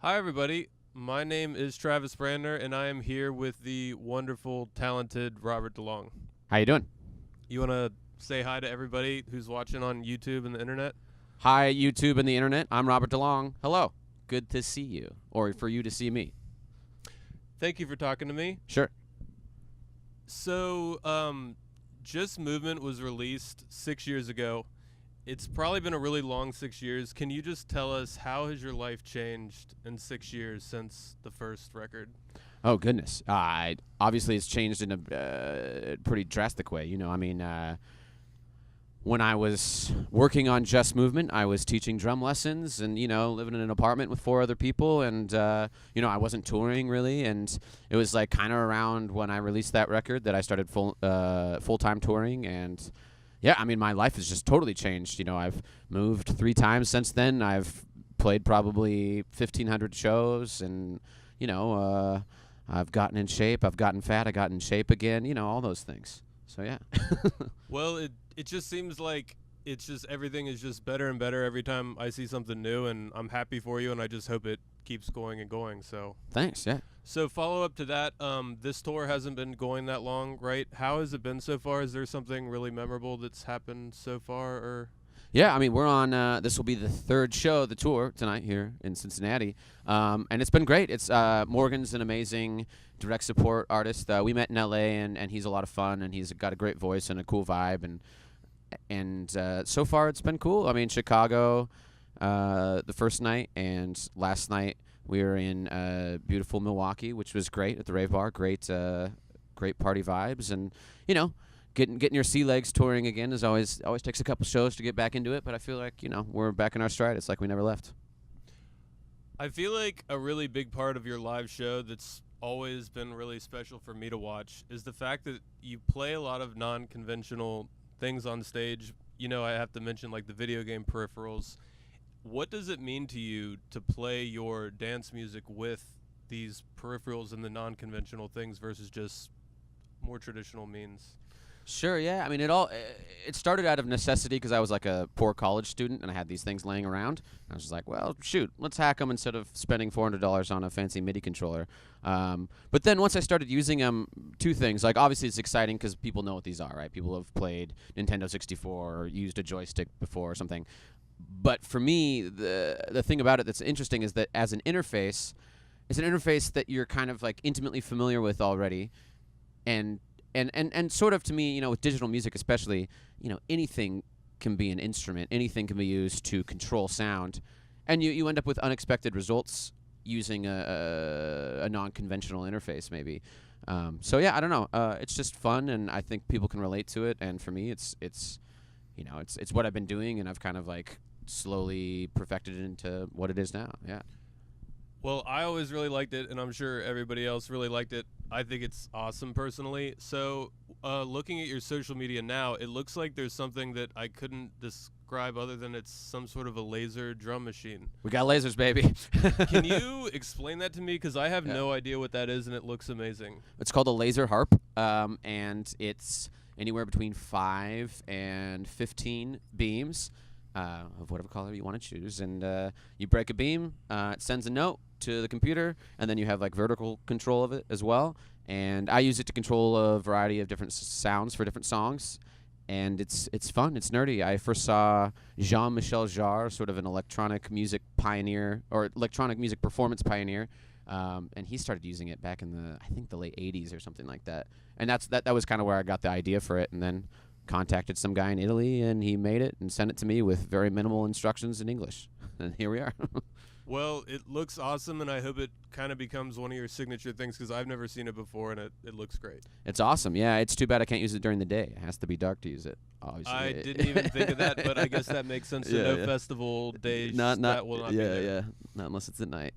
Hi, everybody. My name is Travis Brandner, and I am here with the wonderful, talented Robert Delong. How you doing? You want to say hi to everybody who's watching on YouTube and the internet? Hi, YouTube and the internet. I'm Robert DeLong. Hello. Good to see you, or for you to see me. Thank you for talking to me. Sure. So, Just Movement was released 6 years ago. It's probably been a really long 6 years. Can you just tell us how has your life changed in 6 years since the first record? Oh goodness. Obviously, it's changed in a pretty drastic way. When I was working on Just Movement, I was teaching drum lessons and, living in an apartment with 4 other people. And, I wasn't touring really. And it was like kind of around when I released that record that I started full-time touring. And, yeah, I mean, my life has just totally changed. I've moved 3 times since then. I've played probably 1,500 shows and, I've gotten in shape. I've gotten fat. I got in shape again, all those things. So, yeah. Well, it just seems like it's just everything is just better and better every time I see something new, and I'm happy for you, and I just hope it keeps going and going. So Thanks, yeah. So follow up to that, this tour hasn't been going that long, right? How has it been so far? Is there something really memorable that's happened so far, or? Yeah, I mean, we're on, this will be the 3rd show of the tour tonight here in Cincinnati, and it's been great. It's Morgan's an amazing direct support artist. We met in L.A., and he's a lot of fun, and he's got a great voice and a cool vibe, and so far it's been cool. I mean, Chicago the first night, and last night we were in beautiful Milwaukee, which was great at the Rave Bar. Great party vibes, and getting your sea legs touring again is always takes a couple shows to get back into it. But I feel like we're back in our stride. It's like we never left. I feel like a really big part of your live show that's always been really special for me to watch is the fact that you play a lot of non-conventional things on stage. I have to mention like the video game peripherals. What does it mean to you to play your dance music with these peripherals and the non-conventional things versus just more traditional means? Sure, yeah. I mean, it started out of necessity because I was like a poor college student and I had these things laying around. I was just like, well, shoot, let's hack them instead of spending $400 on a fancy MIDI controller. But then once I started using them, 2 things. Like, obviously, it's exciting because people know what these are, right? People have played Nintendo 64 or used a joystick before or something. But for me, the thing about it that's interesting is that as an interface, it's an interface that you're kind of like intimately familiar with already, and sort of to me, with digital music especially, anything can be an instrument, anything can be used to control sound, and you end up with unexpected results using a non-conventional interface maybe. So yeah, I don't know. It's just fun, and I think people can relate to it. And for me, it's what I've been doing, and I've kind of like slowly perfected it into what it is now. Yeah. Well, I always really liked it, and I'm sure everybody else really liked it. I think it's awesome personally. So, looking at your social media now, it looks like there's something that I couldn't describe other than it's some sort of a laser drum machine. We got lasers, baby. Can you explain that to me? Because I have Yeah. no idea what that is, and it looks amazing. It's called a laser harp, and it's anywhere between 5 and 15 beams of whatever color you want to choose. And you break a beam, it sends a note to the computer, and then you have like vertical control of it as well. And I use it to control a variety of different sounds for different songs. And it's fun. It's nerdy. I first saw Jean-Michel Jarre, sort of an electronic music pioneer or electronic music performance pioneer, and he started using it back in the late 80s or something like that. And that was kind of where I got the idea for it. And then contacted some guy in Italy, and he made it and sent it to me with very minimal instructions in English. And here we are. Well, it looks awesome, and I hope it kind of becomes one of your signature things because I've never seen it before, and it looks great. It's awesome. Yeah, it's too bad I can't use it during the day. It has to be dark to use it. Obviously. I didn't even think of that, but I guess that makes sense. Yeah, No yeah. festival days Not that will not be there. yeah. Not unless it's at night.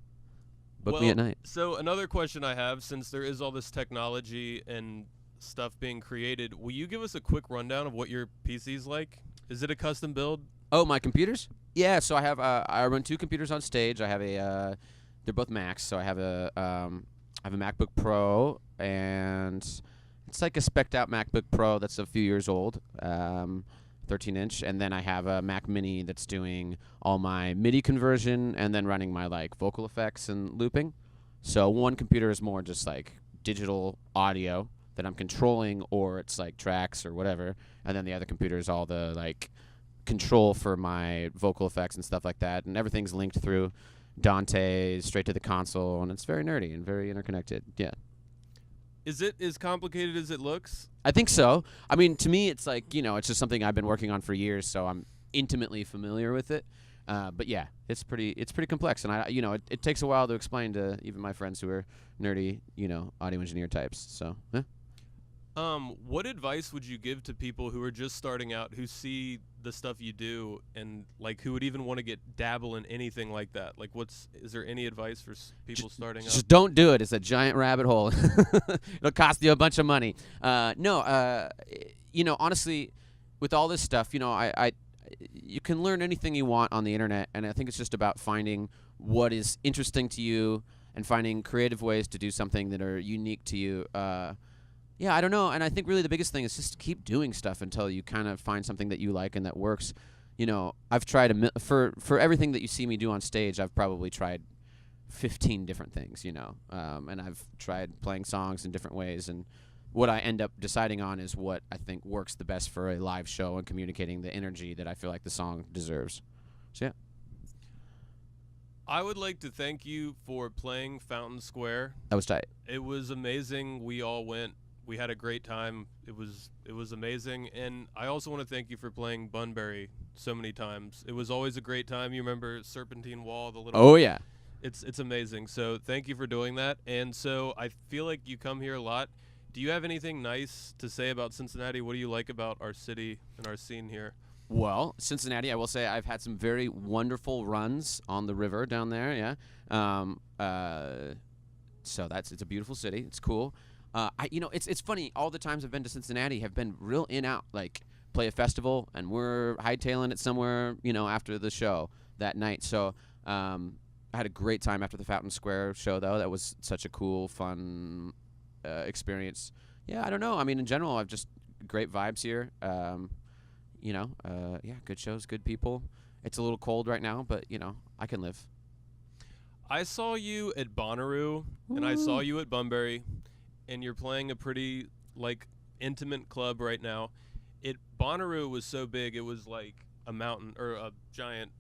Book Well, me at night. So another question I have, since there is all this technology and stuff being created, will you give us a quick rundown of what your PC's like? Is it a custom build? Oh, my computers? Yeah, so I have I run 2 computers on stage. I have they're both Macs, so I have a MacBook Pro, and it's like a spec'd out MacBook Pro that's a few years old. 13-inch, and then I have a Mac Mini that's doing all my MIDI conversion and then running my like vocal effects and looping. So one computer is more just like digital audio that I'm controlling, or it's like tracks or whatever, and then the other computer is all the like control for my vocal effects and stuff like that, and everything's linked through Dante straight to the console, and it's very nerdy and very interconnected. Yeah. Is it as complicated as it looks? I think so. I mean, to me, it's like, it's just something I've been working on for years, so I'm intimately familiar with it. But yeah, it's pretty complex, and it takes a while to explain to even my friends who are nerdy, audio engineer types. So, yeah. What advice would you give to people who are just starting out, who see the stuff you do, and like who would even want to dabble in anything like that? Like, is there any advice for people starting out? Just don't do it. It's a giant rabbit hole. It'll cost you a bunch of money. Honestly, with all this stuff, you can learn anything you want on the internet, and I think it's just about finding what is interesting to you and finding creative ways to do something that are unique to you. Yeah, I don't know, and I think really the biggest thing is just keep doing stuff until you kind of find something that you like and that works. I've tried for everything that you see me do on stage, I've probably tried 15 different things, and I've tried playing songs in different ways, and what I end up deciding on is what I think works the best for a live show and communicating the energy that I feel like the song deserves. So, yeah. I would like to thank you for playing Fountain Square. That was tight. It was amazing. We all went. We had a great time. It was amazing. And I also want to thank you for playing Bunbury so many times. It was always a great time. You remember Serpentine Wall, the little... Oh, yeah. It's amazing. So thank you for doing that. And so I feel like you come here a lot. Do you have anything nice to say about Cincinnati? What do you like about our city and our scene here? Well, Cincinnati, I will say I've had some very wonderful runs on the river down there, yeah. So it's a beautiful city. It's cool. It's funny. All the times I've been to Cincinnati have been real in-out, like play a festival, and we're hightailing it somewhere, after the show that night. So I had a great time after the Fountain Square show, though. That was such a cool, fun experience. Yeah, I don't know. I mean, in general, I've just great vibes here. Good shows, good people. It's a little cold right now, but, I can live. I saw you at Bonnaroo, and I saw you at Bunbury, and you're playing a pretty, intimate club right now. Bonnaroo was so big, it was like a mountain, or a giant,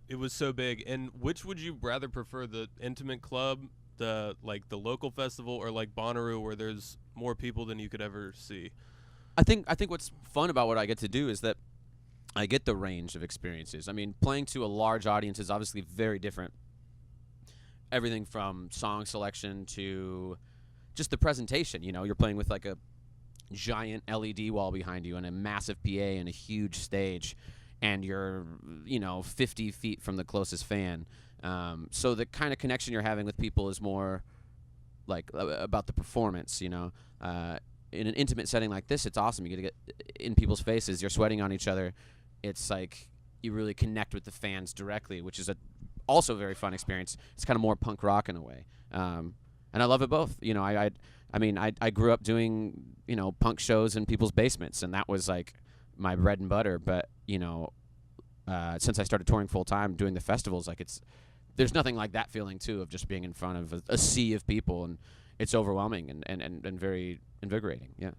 it was so big. And which would you rather prefer, the intimate club, the local festival, or Bonnaroo, where there's more people than you could ever see? I think what's fun about what I get to do is that I get the range of experiences. I mean, playing to a large audience is obviously very different. Everything from song selection to just the presentation. You're playing with a giant LED wall behind you and a massive PA and a huge stage, and you're 50 feet from the closest fan. So the kind of connection you're having with people is more about the performance. In an intimate setting like this, it's awesome. You get to get in people's faces. You're sweating on each other. It's like you really connect with the fans directly, which is also very fun experience. It's kind of more punk rock in a way, and I love it both. I grew up doing punk shows in people's basements, and that was my bread and butter. But since I started touring full time, doing the festivals, there's nothing like that feeling too of just being in front of a sea of people, and it's overwhelming and very invigorating. Yeah.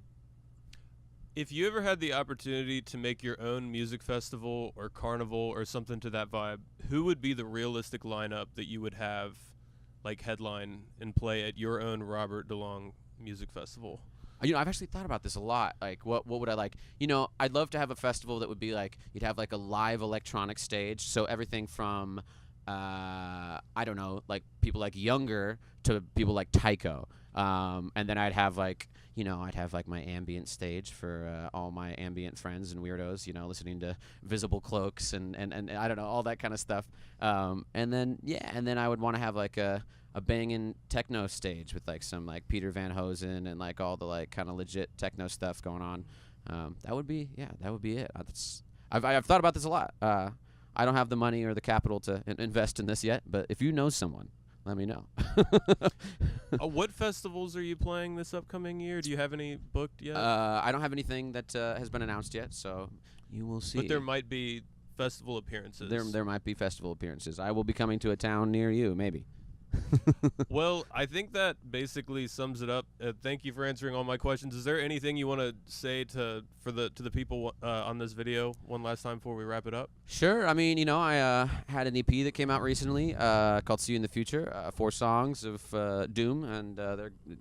If you ever had the opportunity to make your own music festival or carnival or something to that vibe, who would be the realistic lineup that you would have headline and play at your own Robert DeLong music festival? I've actually thought about this a lot. What would I like? I'd love to have a festival that would be you'd have a live electronic stage. So everything from, I don't know, people Younger to people like Tycho. And then I'd have I'd have my ambient stage for all my ambient friends and weirdos, listening to Visible Cloaks and I don't know, all that kind of stuff. And then I would want to have a banging techno stage with some Peter Van Hosen and all the kind of legit techno stuff going on. That would be it. I've thought about this a lot. I don't have the money or the capital to invest in this yet, but if you know someone, let me know. What festivals are you playing this upcoming year? Do you have any booked yet? I don't have anything that has been announced yet, so You will see. But there might be festival appearances. There might be festival appearances. I will be coming to a town near you, maybe. Well, I think that basically sums it up. Thank you for answering all my questions. Is there anything you want to say to the people on this video one last time before we wrap it up? Sure. I mean, I had an EP that came out recently called "See You in the Future." 4 songs of doom, and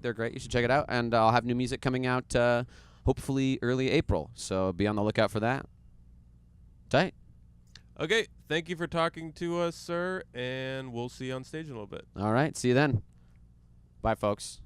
they're great. You should check it out. And I'll have new music coming out hopefully early April. So be on the lookout for that. Tight. Okay, thank you for talking to us, sir, and we'll see you on stage in a little bit. All right. See you then. Bye, folks.